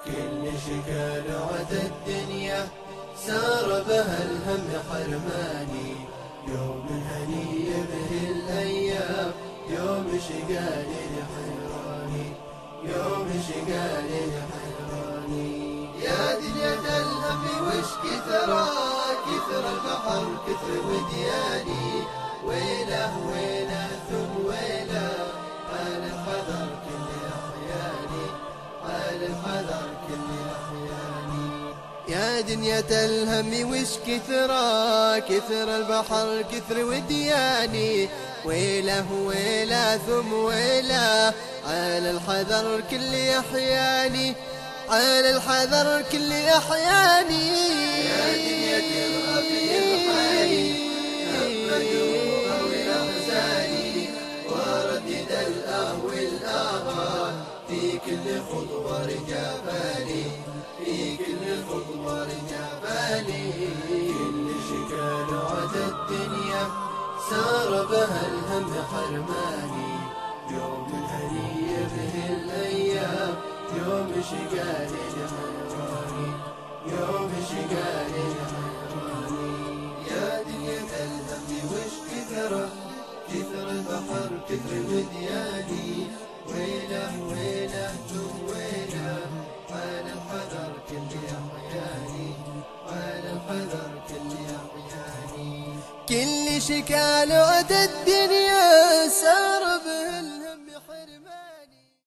كل شكال عد الدنيا سار بها الهم حرماني، يوم هني به الأيام يوم شقال حيراني، يوم شقال حيراني. يا دنيا الهم وش كثرة، كثر البحر كثر ودياني، ويله ويله ثم ويله على الحذر كل أحياني، على الحذر كل أحياني. يا دنيا الهم وش كثرة، كثر البحر كثر ودياني، ويله ويله ثم ويله على الحذر كل أحياني، على الحذر كل أحياني. يا دنيا ترغب بحالي همدوها والأحزاني، وردد الأهو والآهات في كل خطوة رجابالي، في كل خطوة رجابالي. كل شكال عد الدنيا سار بها الهم حرماني، يوم هني به الأيام يوم شقال حيراني، يوم شقال حيراني. يا دنيا الهم وش كثرة، كثر البحر كثر ودياني، ويله ويله ثم ويله على الحذر كل أحياني، على الحذر كل أحياني. كل شكال عد الدنيا سار